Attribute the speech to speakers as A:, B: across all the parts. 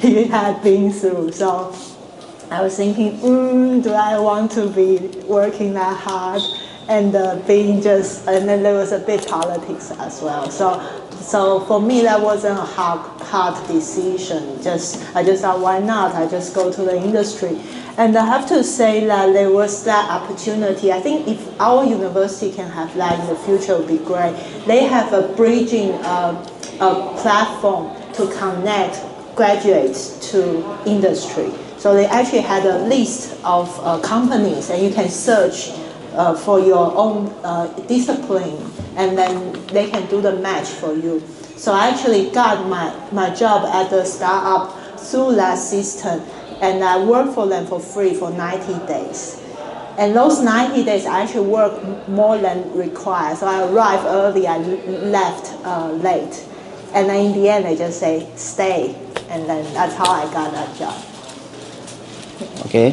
A: you had been through. So I was thinking, do I want to be working that hard? And and then there was a bit politics as well. So for me, that wasn't a hard decision. I just thought, why not? I just go to the industry. And I have to say that there was that opportunity. I think if our university can have that in the future, it would be great. They have a bridging platform to connect graduates to industry. So they actually had a list of companies, and you can search for your own discipline, and then they can do the match for you. So I actually got my job at the startup through that system, and I worked for them for free for 90 days. And those 90 days, I actually worked more than required. So I arrived early, I left late. And then in the end, they just say, stay. And then that's how I got that job.
B: Okay.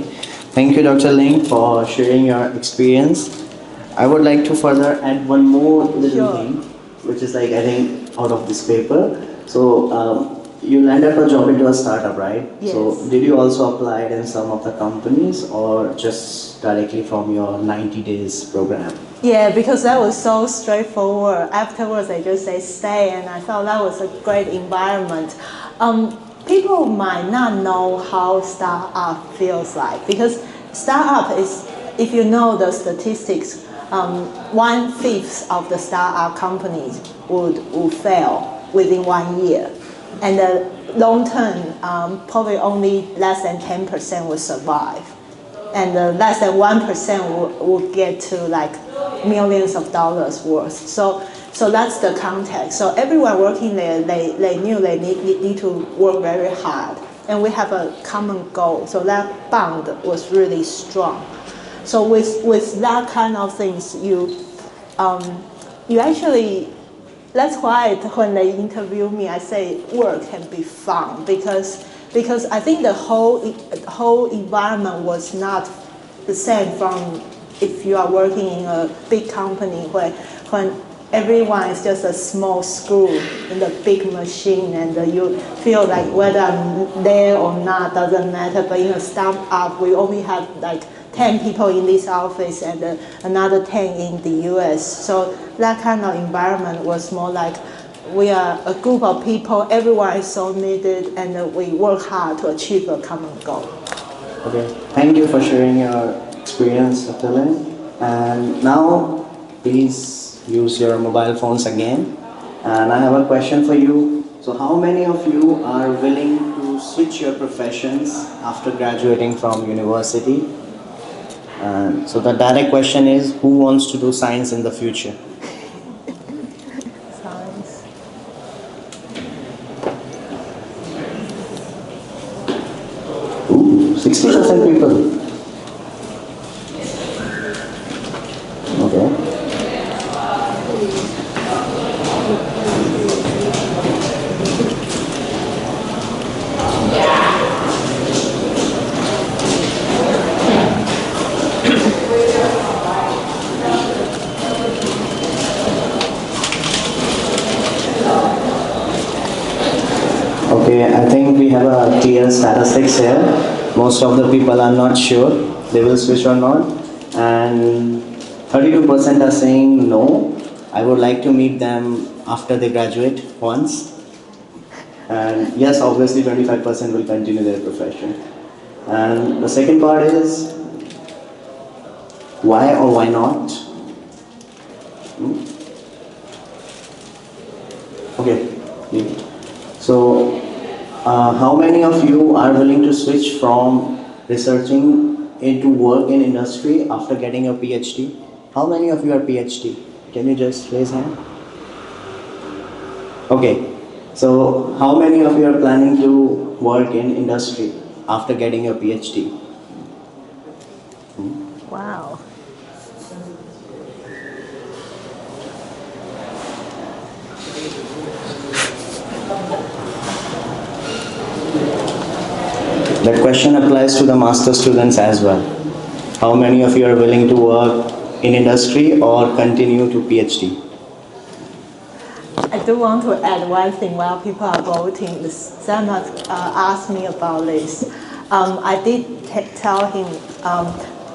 B: Thank you, Dr. Ling, for sharing your experience. I would like to further add one more little thing, which is like, I think, out of this paper. So you landed a job into a startup, right?
A: Yes.
B: So did you also apply it in some of the companies, or just directly from your 90 days program?
A: Yeah, because that was so straightforward. Afterwards, they just say stay, and I thought that was a great environment. People might not know how startup feels like, because startup is, if you know the statistics, 1/5 of the startup companies would fail within 1 year. And the long term, probably only less than 10% will survive. And less than 1% will get to like millions of dollars worth. So that's the context. So everyone working there, they knew they need to work very hard. And we have a common goal. So that bond was really strong. So with that kind of things, you actually, that's why when they interview me, I say work can be fun, because I think the whole environment was not the same from if you are working in a big company when everyone is just a small screw in the big machine, and you feel like whether I'm there or not doesn't matter. But in a startup, we only have like 10 people in this office and another 10 in the US. So that kind of environment was more like we are a group of people, everyone is so needed, and we work hard to achieve a common goal.
B: Okay, thank you for sharing your experience, Dr. Lin. And now, please use your mobile phones again. And I have a question for you. So how many of you are willing to switch your professions after graduating from university? So the direct question is, who wants to do science in the future?
A: Science.
B: Ooh, 60% people. Okay. Okay, I think we have a clear statistics here. Most of the people are not sure they will switch or not, and 32% are saying no. I would like to meet them after they graduate once. And yes, obviously 25% will continue their profession. And the second part is, why or why not? Okay. So, how many of you are willing to switch from researching into work in industry after getting a PhD? How many of you are PhD? Can you just raise hand? Okay. So, how many of you are planning to work in industry after getting your PhD?
A: Wow.
B: That question applies to the master students as well. How many of you are willing to work in industry or continue to PhD?
A: I do want to add one thing while people are voting. Sam has asked me about this. I did tell him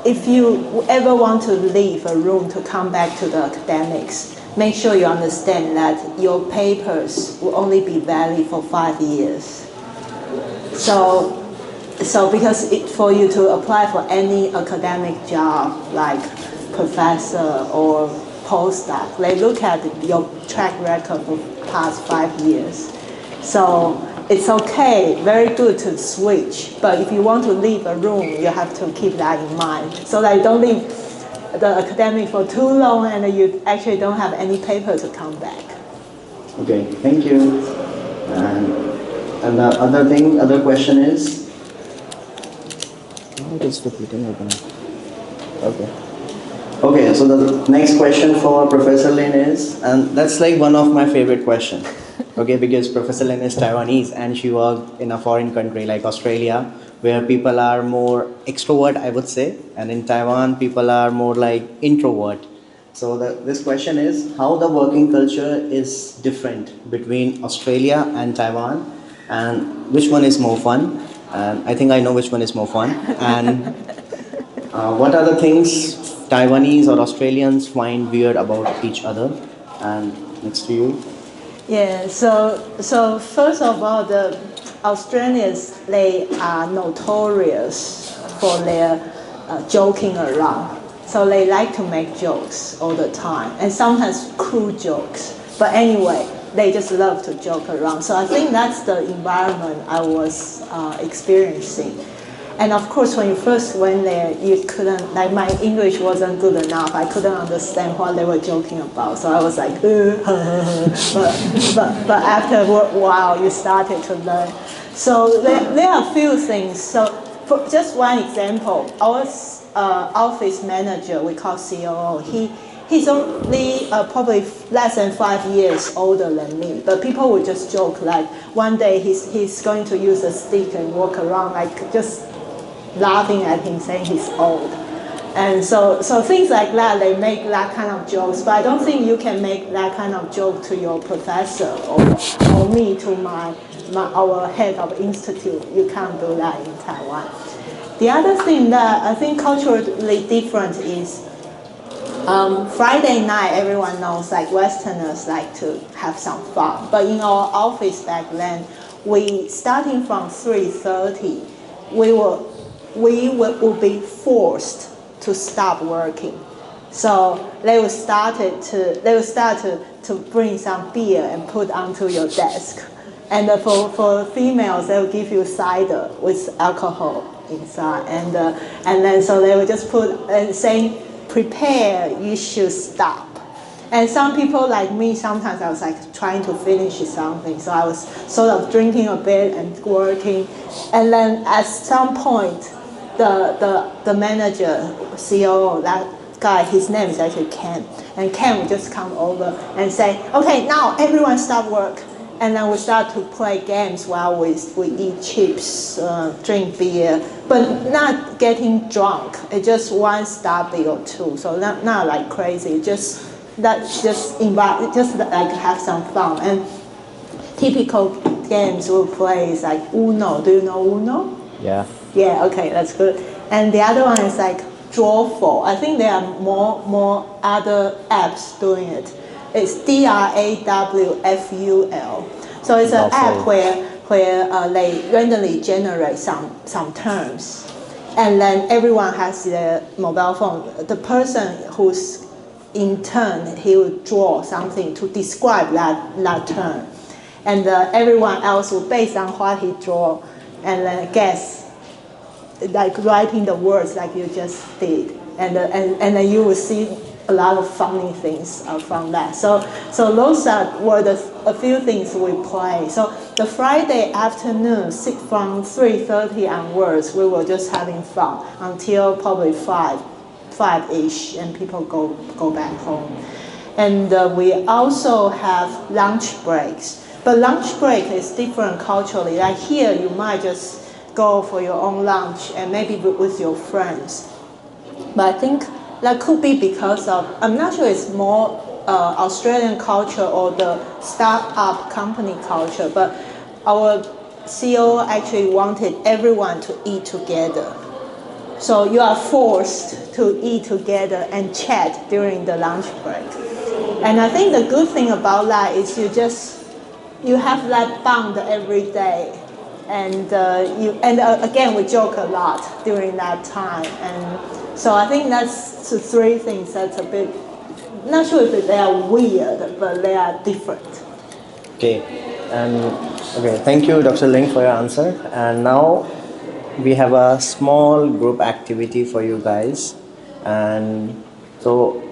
A: if you ever want to leave a room to come back to the academics, make sure you understand that your papers will only be valid for 5 years. So because for you to apply for any academic job like professor or postdoc, they look at your track record for past 5 years. So it's okay, very good to switch, but if you want to leave a room, you have to keep that in mind so that you don't leave the academic for too long and you actually don't have any paper to come back.
B: Okay, thank you. And the other question is? It is repeating again. Okay. Okay, so the next question for Professor Lin is, and that's like one of my favorite questions, okay, because Professor Lin is Taiwanese and she worked in a foreign country like Australia, where people are more extrovert, I would say, and in Taiwan, people are more like introvert. So this question is, how the working culture is different between Australia and Taiwan, and which one is more fun? And I think I know which one is more fun. And what are the things Taiwanese or Australians find weird about each other? And next to you.
A: Yeah, so first of all, the Australians, they are notorious for their joking around. So they like to make jokes all the time, and sometimes cruel jokes. But anyway, they just love to joke around. So I think that's the environment I was experiencing. And of course, when you first went there, you couldn't, like my English wasn't good enough. I couldn't understand what they were joking about. So I was like, but after a while, you started to learn. So there are a few things. So for just one example, our office manager, we call COO, he's only probably less than 5 years older than me. But people would just joke like one day he's going to use a stick and walk around like just laughing at him, saying he's old. And so things like that, they make that kind of jokes. But I don't think you can make that kind of joke to your professor or me to our head of institute. You can't do that in Taiwan. The other thing that I think culturally different is Friday night, everyone knows like Westerners like to have some fun. But in our office back then, starting from 3:30, we would be forced to stop working. So they would start to bring some beer and put onto your desk. And for females, they will give you cider with alcohol inside. And then so they would just put and saying, prepare, you should stop. And some people like me, sometimes I was like trying to finish something. So I was sort of drinking a bit and working. And then at some point, the manager, COO, that guy, his name is actually Ken. And Ken would just come over and say, okay, now everyone stop work. And then we start to play games while we eat chips, drink beer, but not getting drunk. It's just one Starbucks or two, so not like crazy. Just like have some fun. And typical games we play is like Uno. Do you know Uno?
B: Yeah.
A: Yeah. Okay, that's good. And the other one is like Drawful. I think there are more other apps doing it. It's DRAWFUL. So it's an app where they randomly generate some terms, and then everyone has their mobile phone. The person who's in turn, he will draw something to describe that term, and everyone else will based on what he draw, and then guess, like writing the words like you just did, and then you will see a lot of funny things from that. So those were a few things we play. So the Friday afternoon, from 3:30 onwards, we were just having fun until probably 5-ish, and people go back home. And we also have lunch breaks. But lunch break is different culturally. Like here, you might just go for your own lunch and maybe with your friends. But I think that could be because of, I'm not sure it's more Australian culture or the startup company culture, but our CEO actually wanted everyone to eat together. So you are forced to eat together and chat during the lunch break. And I think the good thing about that is you have that bond every day. And again, we joke a lot during that time. And so I think that's the three things that's a bit, not sure if they are weird, but they are different.
B: Okay, thank you, Dr. Ling, for your answer. And now we have a small group activity for you guys. And so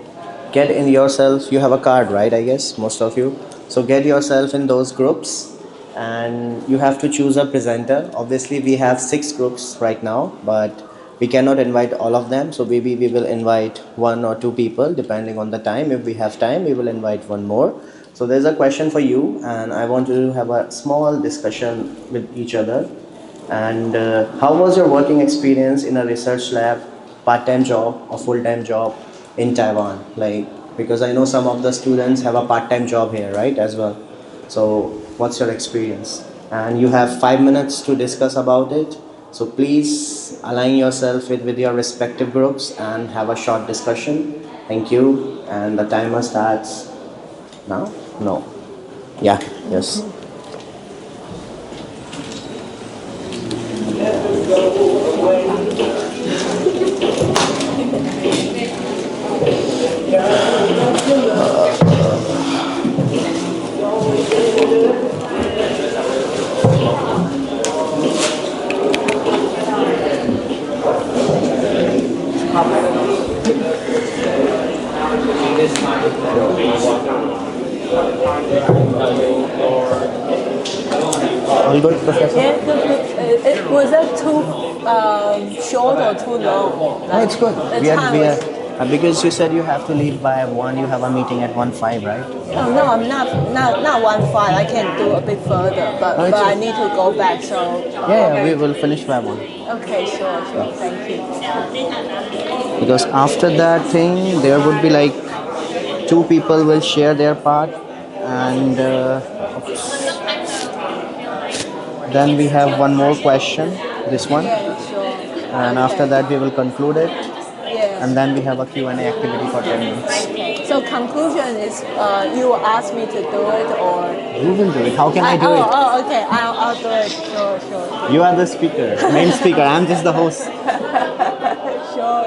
B: get in yourself, you have a card, right? I guess, most of you. So get yourself in those groups and you have to choose a presenter. Obviously, we have 6 groups right now, but we cannot invite all of them. So maybe we will invite 1 or 2 people depending on the time. If we have time, we will invite 1 more. So there's a question for you and I want you to have a small discussion with each other. And how was your working experience in a research lab, part-time job or full-time job in Taiwan? Like, because I know some of the students have a part-time job here, right, as well. So what's your experience? And you have 5 minutes to discuss about it. So please align yourself with your respective groups and have a short discussion. Thank you. And the timer starts now? No. Yeah, yes. All good, Professor?
A: Yeah, was that too short or too long?
B: No, it's good.
A: The
B: We
A: time was-
B: are because you said you have to leave by 1. You have a meeting at 1:05, right?
A: Oh, no, I'm not 1:05. I can do a bit further, but
B: Oh, it's
A: I
B: okay.
A: need to go back. So
B: Yeah, we will finish by 1.
A: okay, sure. Thank you.
B: Because after that thing, there would be like 2 people will share their part, and then we have one more question. This one,
A: Yeah, sure.
B: and after that we will conclude it,
A: Yeah.
B: and then we have a Q&A activity for 10 minutes.
A: Okay. So conclusion is you ask me to do it or
B: You will do it. How can I do it?
A: Oh, okay. I'll do it. Sure.
B: You are the speaker, main speaker. I'm just the host,
A: Sure.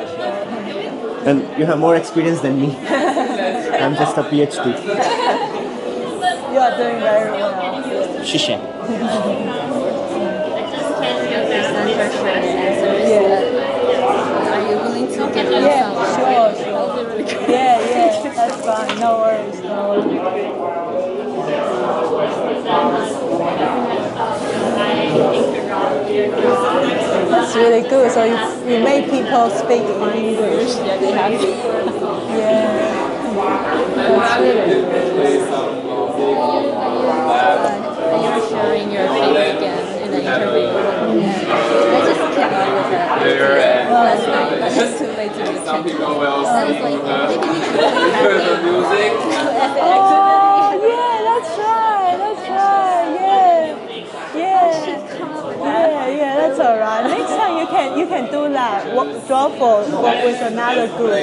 B: and you have more experience than me. I'm just a PhD.
A: You are doing very well.
B: Shisha.
A: Yeah.
C: Are you willing to give me
A: Yeah,
C: some?
A: sure.
C: That'll be really good.
A: Yeah, that's fine. No worries. That's really good. So you make people speak English.
C: Yeah, they have to.
A: Yeah. That's really good.
C: You were sharing your face again in the interview. I just came up with that last night, but it's too late to just check it. I was like, maybe we should have the music.
A: Oh, yeah, that's right. Yeah, that's all right. Next time you can do that. Draw work with another group.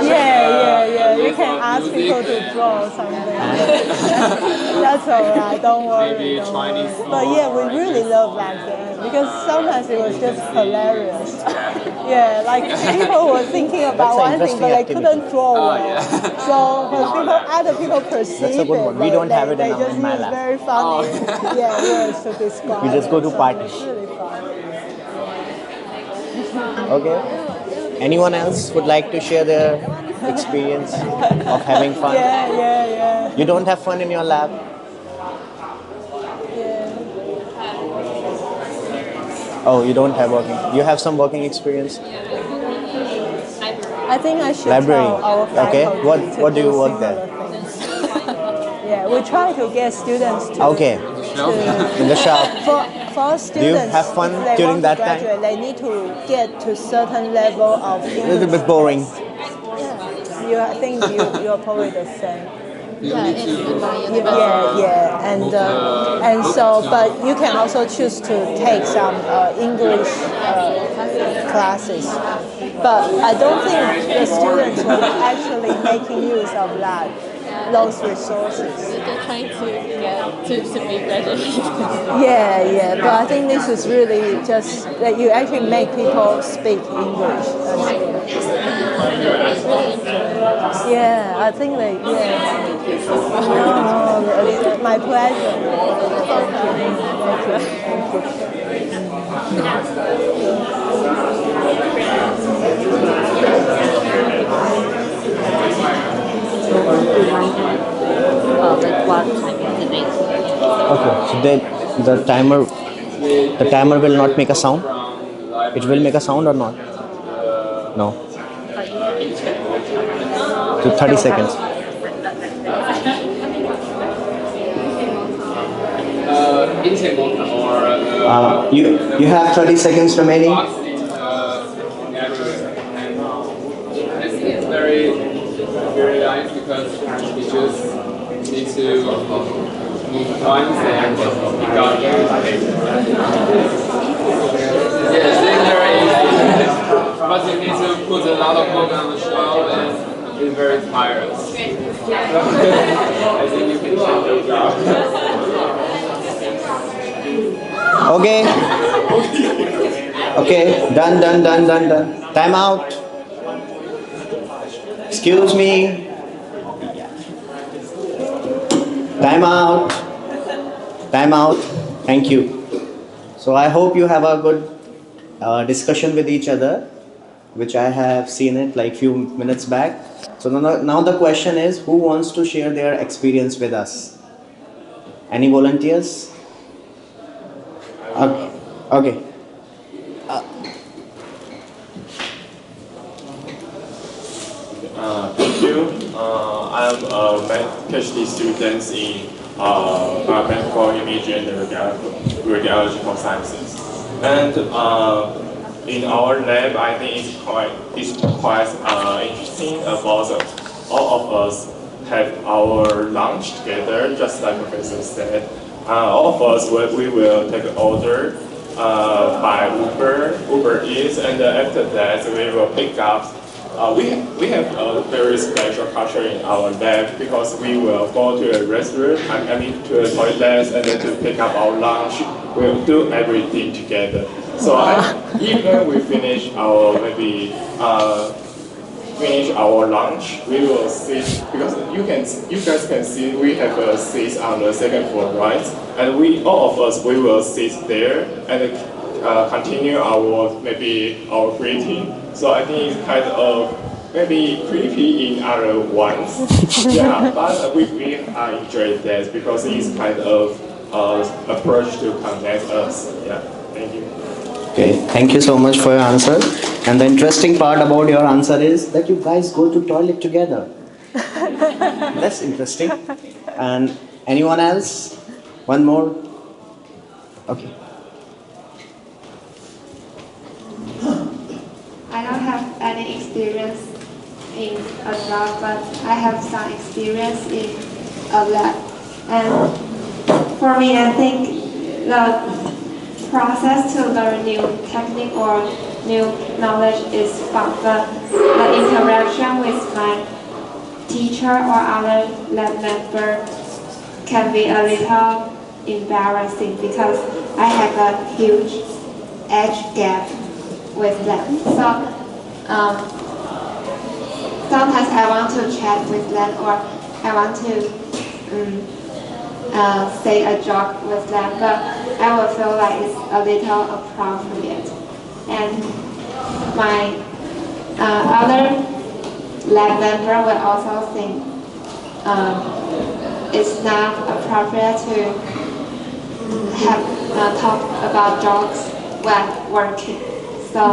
A: Yeah. You can ask people to draw something. That's all right. Don't worry. But yeah, we really love that game because sometimes it was just hilarious. Yeah, like people were thinking about one thing, but they couldn't draw well. So when other people perceive
B: That's a good one. We don't have it
A: they
B: in
A: just
B: my
A: use
B: lab.
A: very funny words to describe.
B: We just go to
A: it. So
B: parties.
A: It's really fun.
B: Okay. Anyone else would like to share their experience of having fun?
A: Yeah.
B: You don't have fun in your lab?
A: Yeah.
B: Oh, you don't have working. You have some working experience?
A: I think I should
B: Library.
A: tell our
B: Okay.
A: faculty to
B: What do you work
A: similar
B: there?
A: things. Yeah, we try to get students to
B: Okay.
A: to
B: In the shop.
A: for students.
B: have fun
A: if they
B: during
A: want
B: that
A: to
B: time?
A: graduate, they need to get to certain level of
B: A little bit boring.
A: I think you're probably the same.
C: Yeah, it's in my university.
A: Yeah, and so, but you can also choose to take some English classes. But I don't think the students will actually making use of those resources.
C: They're trying to get to be graduated.
A: Yeah, but I think this is really just that you actually make people speak English. Yeah, I think my pleasure.
C: Like what time today?
B: Okay, so then the timer will not make a sound. It will make a sound or not? No. So 30 seconds. You have 30 seconds remaining.
D: I think it's very nice because you just need to move once and got yeah, it's very easy. But you need to put a lot of work on the show and it's very tired. I think you can change your job.
B: Okay. Okay, done. Time out. Excuse me. Time out. Thank you. So I hope you have a good discussion with each other, which I have seen it like few minutes back. So now the question is, who wants to share their experience with us? Any volunteers? Okay.
E: Thank you. I'm a PhD student in biomedical imaging and radiological sciences. And in our lab, I think it's quite interesting about all of us have our lunch together, just like Professor said. All of us, we will take an order by Uber Eats, and after that we will pick up. We have a very special culture in our lab because we will go to a restaurant, to a toilet, and then to pick up our lunch. We'll do everything together. So even we finish our finish our lunch, we will sit because you guys can see we have a seat on the second floor, right? And all of us will sit there and continue our greeting. So I think it's kind of maybe creepy in other ones. Yeah, but we enjoy that because it's kind of approach to connect us. Yeah, thank you.
B: Okay, thank you so much for your answer. And the interesting part about your answer is that you guys go to toilet together. That's interesting. And anyone else? One more? Okay.
F: I don't have any experience in a job, but I have some experience in a lab. And for me, I think the process to learn new technique or new knowledge is fun, but the interaction with my teacher or other lab member can be a little embarrassing because I have a huge age gap with them. So sometimes I want to chat with them or I want to say a joke with them, but I will feel like it's a little appropriate. And my other lab member will also think it's not appropriate to have talk about jokes when working. So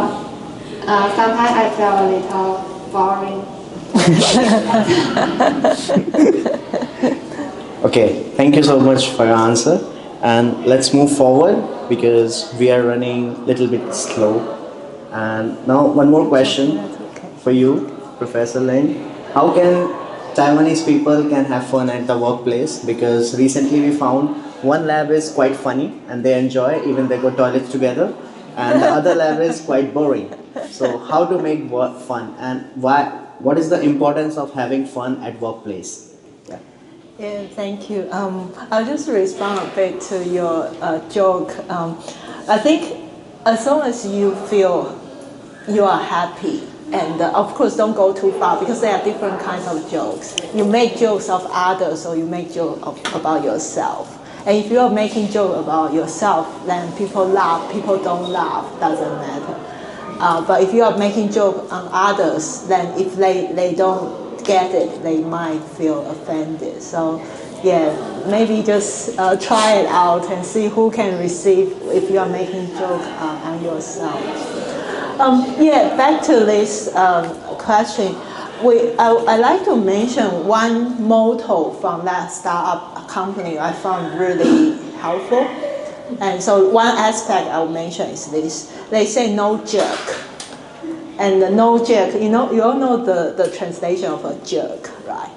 F: sometimes I feel a little boring.
B: Okay, thank you so much for your answer. And let's move forward because we are running a little bit slow. And now one more question for you, Professor Lin. how can Taiwanese people can have fun at the workplace? Because recently we found one lab is quite funny and they enjoy, even they go toilets together, and the other lab is quite boring. So how to make work fun, and why? What is the importance of having fun at workplace? Yeah.
A: Yeah, thank you. I'll just respond a bit to your joke. I think as long as you feel you are happy, and of course don't go too far because there are different kinds of jokes. You make jokes of others or you make jokes about yourself. And if you are making jokes about yourself, then people laugh, people don't laugh, doesn't matter. But if you are making jokes on others, then if they don't get it, they might feel offended. So yeah, maybe just try it out and see who can receive if you are making joke on yourself. Yeah, back to this question. I like to mention one motto from that startup company I found really helpful. And so one aspect I'll mention is this. They say no jerk. And the no jerk, you all know the translation of a jerk, right?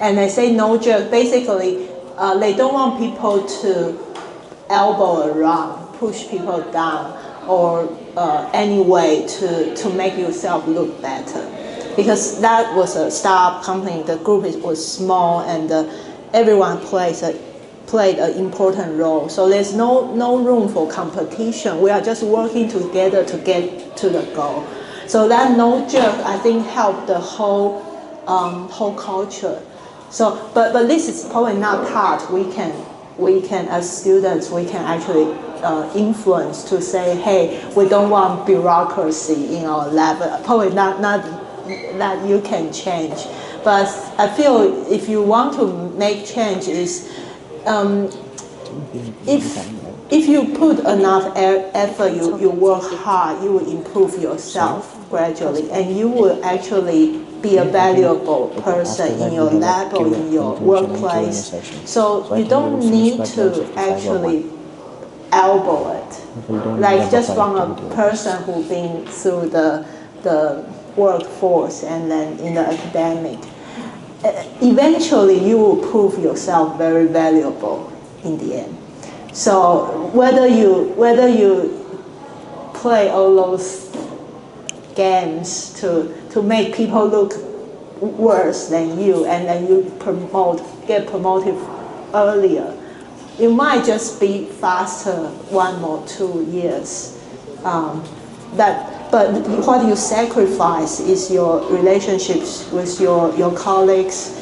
A: And they say no jerk. Basically, they don't want people to elbow around, push people down, or any way to make yourself look better. Because that was a startup company, the group was small, and everyone played an important role. So there's no room for competition. We are just working together to get to the goal. So that no jerk, I think, helped the whole culture. So, but this is probably not part we can as students we can actually influence to say, hey, we don't want bureaucracy in our lab. Probably not that you can change. But I feel if you want to make change is if you put enough effort, you work hard, you will improve yourself gradually, and you will actually be a valuable person in your lab or in your workplace. So you don't need to actually elbow it, like just from a person who's been through the workforce and then in the academic. Eventually, you will prove yourself very valuable in the end. So whether you play all those games to make people look worse than you, and then you get promoted earlier, it might just be faster 1 or 2 years. But what you sacrifice is your relationships with your colleagues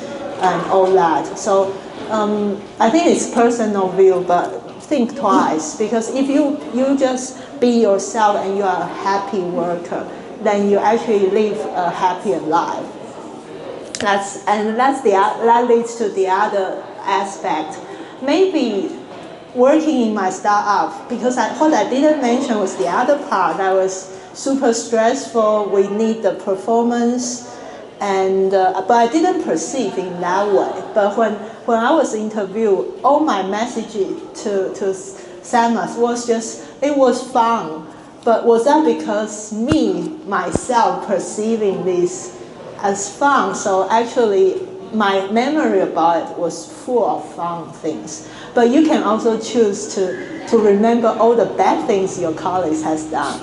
A: and all that. So I think it's personal view, but think twice, because if you just be yourself and you are a happy worker, then you actually live a happier life. That leads to the other aspect. Maybe working in my startup, because what I didn't mention was the other part that was super stressful. We need the performance, and but I didn't perceive in that way. But when I was interviewed, all my messages to Samus was just, it was fun. But was that because myself perceiving this as fun? So actually my memory about it was full of fun things. But you can also choose to remember all the bad things your colleagues has done,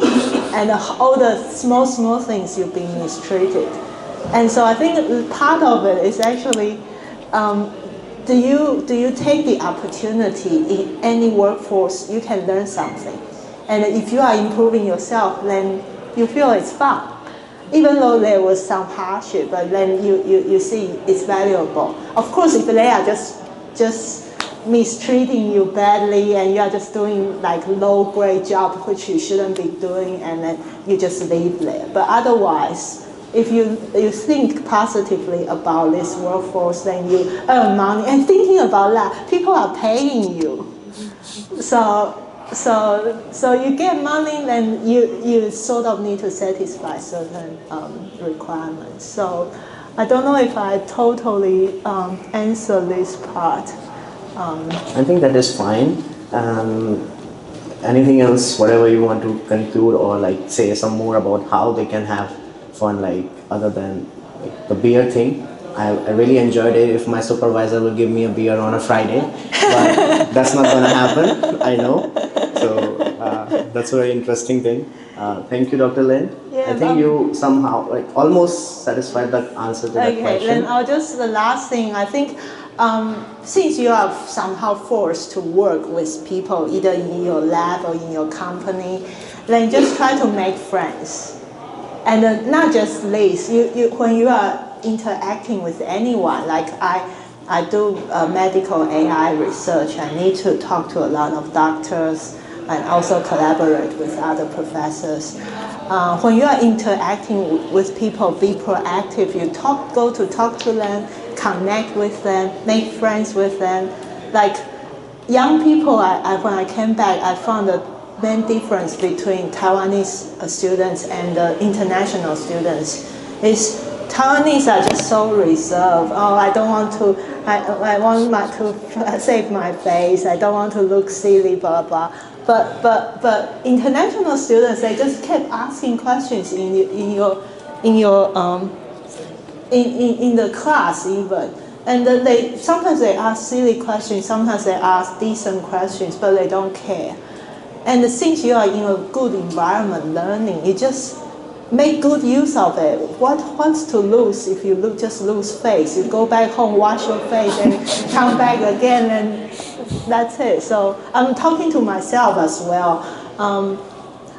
A: and all the small things you've been mistreated. And so I think part of it is actually, do you take the opportunity in any workforce you can learn something, and if you are improving yourself, then you feel it's fun. Even though there was some hardship, but then you see it's valuable. Of course, if they are just mistreating you badly and you are just doing like low-grade job which you shouldn't be doing, and then you just leave there. But otherwise, if you think positively about this workforce, then you earn money. And thinking about that, people are paying you. So you get money, then you sort of need to satisfy certain requirements. So I don't know if I totally answer this part.
B: I think that is fine. Anything else, whatever you want to conclude or like say some more about how they can have fun, like other than like the beer thing. I really enjoyed it. If my supervisor will give me a beer on a Friday, but that's not gonna happen, I know. So that's a very interesting thing. Thank you, Dr. Lin.
A: Yeah,
B: I think you somehow like almost satisfied the answer to that
A: okay,
B: question.
A: then I'll just, the last thing, I think since you are somehow forced to work with people, either in your lab or in your company, then just try to make friends. And not just this, when you are interacting with anyone, like I do medical AI research, I need to talk to a lot of doctors and also collaborate with other professors. When you are interacting with people, be proactive. You go to talk to them, connect with them, make friends with them. Like young people, when I came back, I found the main difference between Taiwanese students and international students is Taiwanese are just so reserved. Oh, I don't want to, I want to save my face. I don't want to look silly, blah, blah. But international students, they just kept asking questions in the class even. And sometimes they ask silly questions, sometimes they ask decent questions, but they don't care. And since you are in a good environment learning, you just make good use of it. What's to lose if you just lose face? You go back home, wash your face, and come back again, and that's it. So I'm talking to myself as well.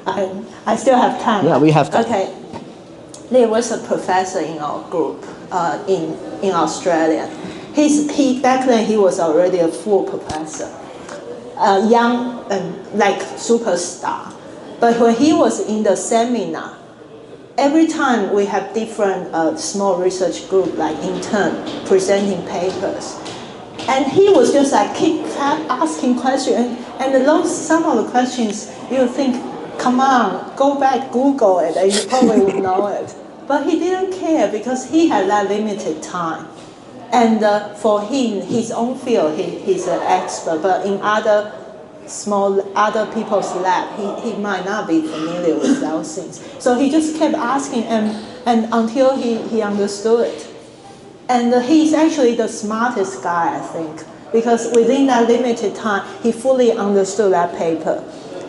A: I still have time.
B: Yeah, we have time.
A: Okay. There was a professor in our group in Australia. Back then he was already a full professor. Young and like superstar. But when he was in the seminar, every time we have different small research group like intern presenting papers, and he was just like keep asking questions, and some of the questions you think, come on, go back, Google it, and you probably would know it. But he didn't care because he had that limited time. And for him, his own field, he's an expert, but in other people's lab, he might not be familiar with those things. So he just kept asking, and until he understood it. And he's actually the smartest guy, I think, because within that limited time, he fully understood that paper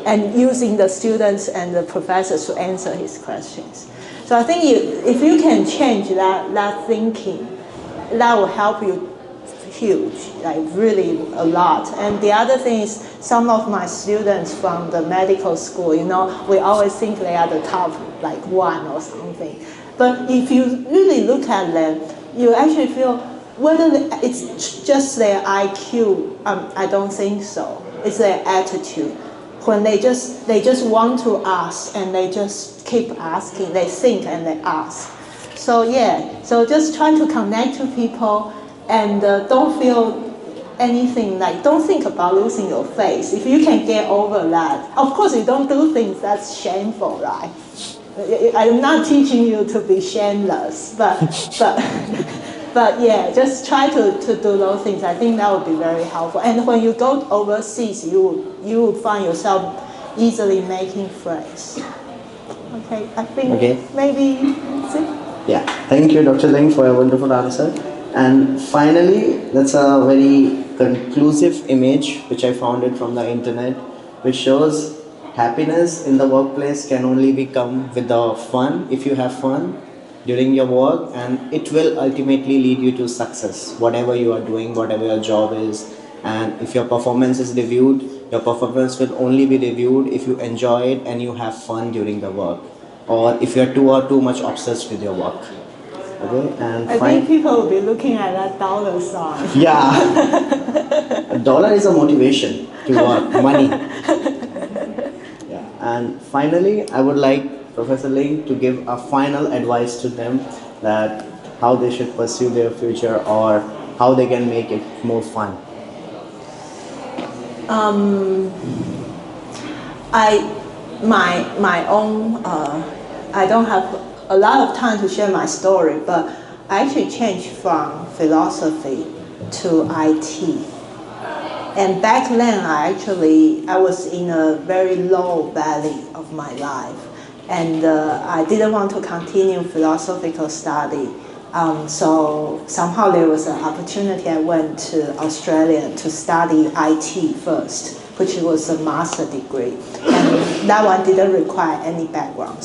A: and using the students and the professors to answer his questions. So I think if you can change that thinking, that will help you huge, like really a lot. And the other thing is, some of my students from the medical school, we always think they are the top, like 1 or something. But if you really look at them, you actually feel whether it's just their IQ. I don't think so. It's their attitude. When they just want to ask, and they just keep asking. They think and they ask. So yeah, so just try to connect to people, and don't feel anything, like don't think about losing your face. If you can get over that, of course you don't do things that's shameful, right? I'm not teaching you to be shameless, but yeah, just try to do those things. I think that would be very helpful. And when you go overseas, you will find yourself easily making friends. Okay, I think maybe that's it.
B: Yeah, thank you, Dr. Ling, for a wonderful answer. And finally, that's a very conclusive image which I found it from the internet, which shows happiness in the workplace can only become with the fun, if you have fun during your work, and it will ultimately lead you to success, whatever you are doing, whatever your job is. And if your performance is reviewed, your performance will only be reviewed if you enjoy it and you have fun during the work, or if you're too much obsessed with your work. Okay, and
A: I think people will be looking at that dollar sign.
B: Yeah, a dollar is a motivation to work, money. Yeah. And finally, I would like Professor Ling to give a final advice to them that how they should pursue their future or how they can make it more fun.
A: My own, I don't have a lot of time to share my story, but I actually changed from philosophy to IT. And back then, I was in a very low valley of my life. And I didn't want to continue philosophical study. So somehow there was an opportunity. I went to Australia to study IT first, which was a master degree, and that one didn't require any background.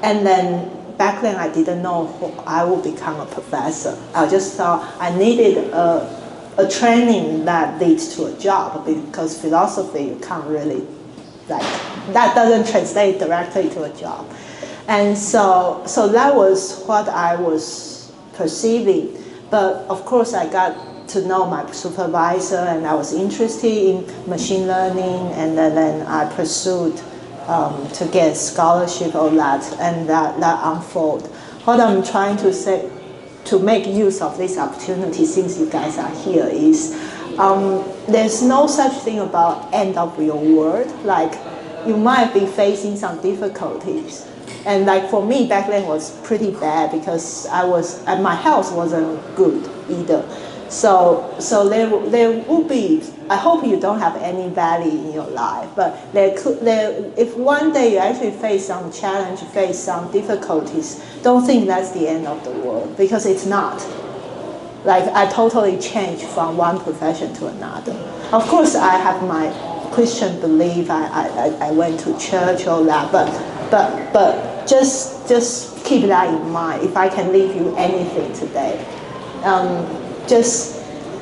A: And then back then I didn't know I would become a professor. I just thought I needed a training that leads to a job, because philosophy you can't really, like, that doesn't translate directly to a job. And so that was what I was perceiving. But of course I got to know my supervisor, and I was interested in machine learning, and then I pursued to get scholarship or that, and that unfold. What I'm trying to say, to make use of this opportunity since you guys are here, is there's no such thing about end of your world. Like, you might be facing some difficulties. And like for me, back then was pretty bad, because and my health wasn't good either. So there will be, I hope you don't have any valley in your life, but if one day you actually face some challenge, face some difficulties, don't think that's the end of the world, because it's not. Like, I totally changed from one profession to another. Of course, I have my Christian belief, I went to church, all that, but just keep that in mind. If I can leave you anything today,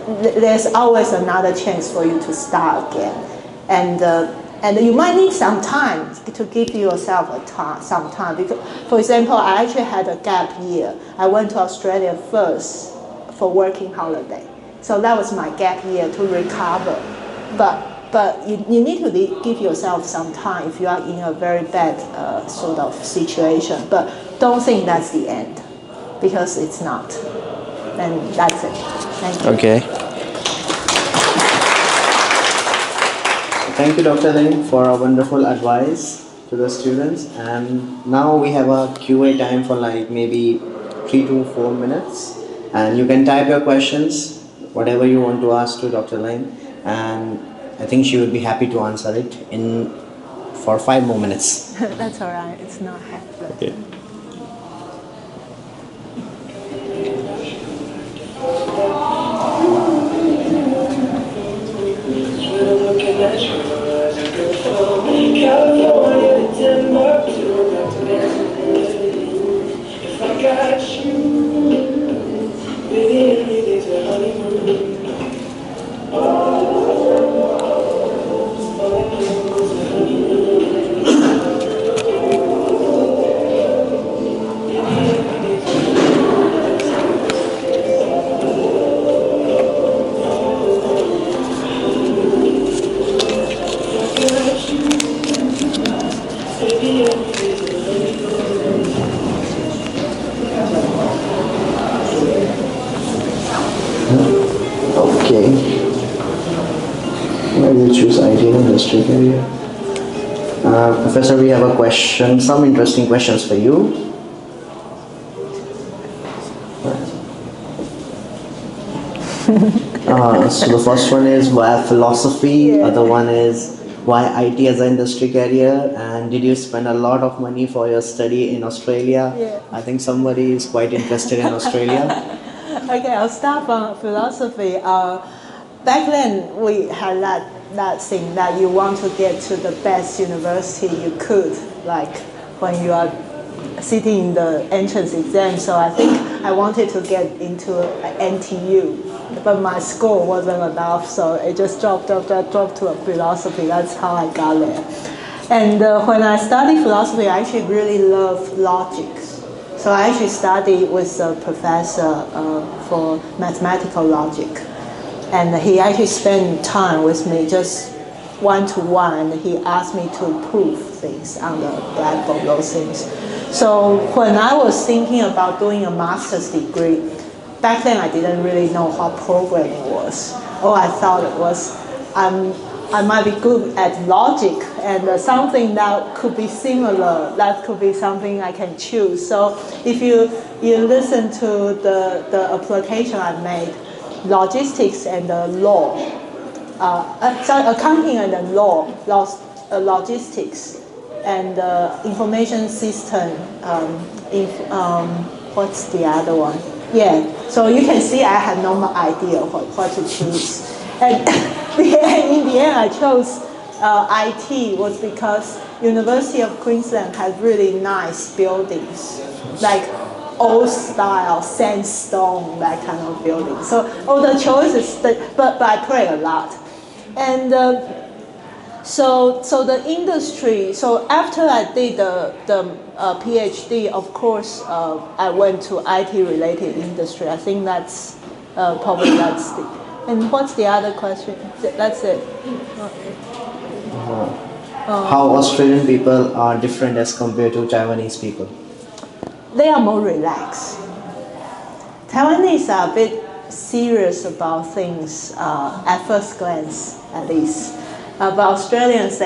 A: there's always another chance for you to start again, and you might need some time to give yourself some time. Because, for example, I actually had a gap year. I went to Australia first for working holiday, so that was my gap year to recover. But you need to give yourself some time if you are in a very bad sort of situation. But don't think that's the end, because it's not. And that's it. Thank you.
B: Okay. Thank you, Dr. Ling, for a wonderful advice to the students. And now we have a QA time for like maybe 3 to 4 minutes. And you can type your questions, whatever you want to ask to Dr. Ling. And I think she would be happy to answer it for 5 more minutes.
A: That's all right. It's not hard.
B: Okay. Okay. Why did you choose IT industry career? Professor, we have a question, some interesting questions for you. So the first one is why philosophy, other one is why IT as an industry career, and did you spend a lot of money for your study in Australia?
A: Yeah.
B: I think somebody is quite interested in Australia.
A: Okay, I'll start from philosophy. Back then, we had that thing that you want to get to the best university you could, like when you are sitting in the entrance exam. So I think I wanted to get into NTU, but my score wasn't enough, so it just dropped to a philosophy. That's how I got there. And when I studied philosophy, I actually really love logic. So I actually studied with a professor for mathematical logic. And he actually spent time with me, just one-to-one, and he asked me to prove things on the blackboard, those things. So when I was thinking about doing a master's degree, back then I didn't really know what programming was. All I thought it was, I might be good at logic, and something that could be similar, that could be something I can choose. So if you listen to the application I made, logistics and law, accounting and the law, logistics and information system, what's the other one? Yeah, so you can see I had no idea what to choose. And in the end, I chose IT was because University of Queensland has really nice buildings, like old style, sandstone, that kind of building. So all the choices, but I pray a lot. And so the industry, so after I did the PhD, of course, I went to IT-related industry. I think that's probably that's the, and what's the other question? That's it.
B: How Australian people are different as compared to Taiwanese people?
A: They are more relaxed. Taiwanese are a bit serious about things at first glance, at least. But Australians,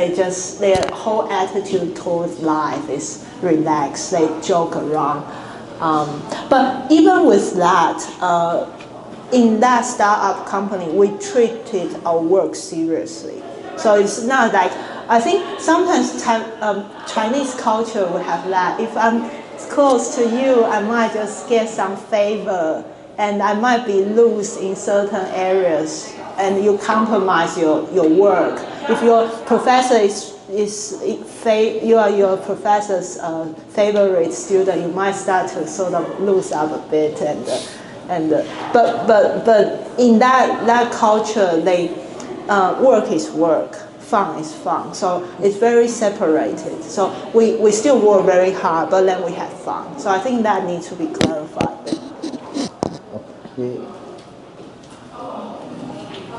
A: their whole attitude towards life is relaxed. They joke around. But even with that, in that startup company, we treated our work seriously. So it's not like, I think sometimes Chinese culture will have that. If I'm close to you, I might just get some favor, and I might be loose in certain areas, and you compromise your work. If your professor you are your professor's favorite student, you might start to sort of lose up a bit, but in that culture, work is work, fun is fun. So it's very separated. So we still work very hard, but then we have fun. So I think that needs to be clarified.
B: Okay.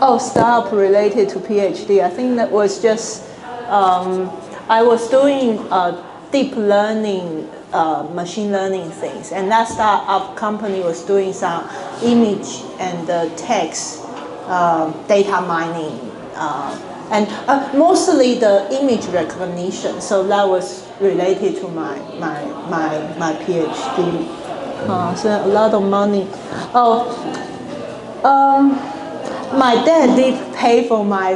A: Oh, startup related to PhD. I think that was just, I was doing deep learning, machine learning things. And that startup company was doing some image and text data mining. And mostly the image recognition. So that was related to my PhD. So a lot of money. My dad did pay for my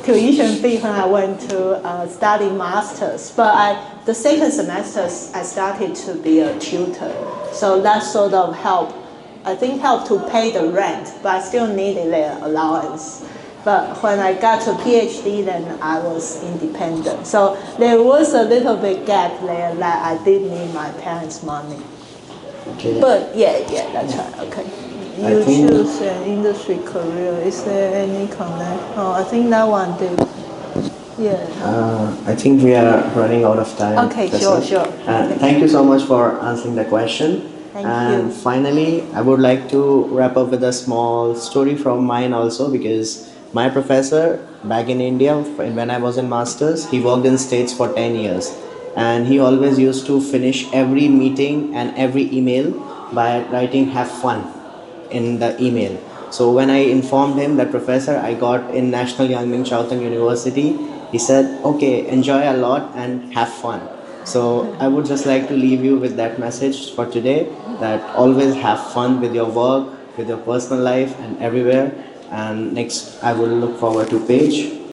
A: tuition fee when I went to study masters, but the second semester I started to be a tutor, so that sort of helped to pay the rent, but I still needed their allowance. But when I got to PhD, then I was independent. So there was a little bit gap there that I did need my parents' money.
B: Okay.
A: But yeah, that's right. Okay. You choose an industry career. Is there any connect? Oh, I think that one did. Yeah.
B: I think we are running out of time.
A: Okay, sure.
B: Thank you so much for answering the question.
A: Thank you.
B: Finally, I would like to wrap up with a small story from mine also, because my professor back in India, when I was in masters, he worked in States for 10 years. And he always used to finish every meeting and every email by writing "have fun" in the email. So when I informed him that, professor, I got in National Yang Ming Chiao Tung University, he said, okay, enjoy a lot and have fun. So I would just like to leave you with that message for today, that always have fun with your work, with your personal life and everywhere. And next, I will look forward to Paige.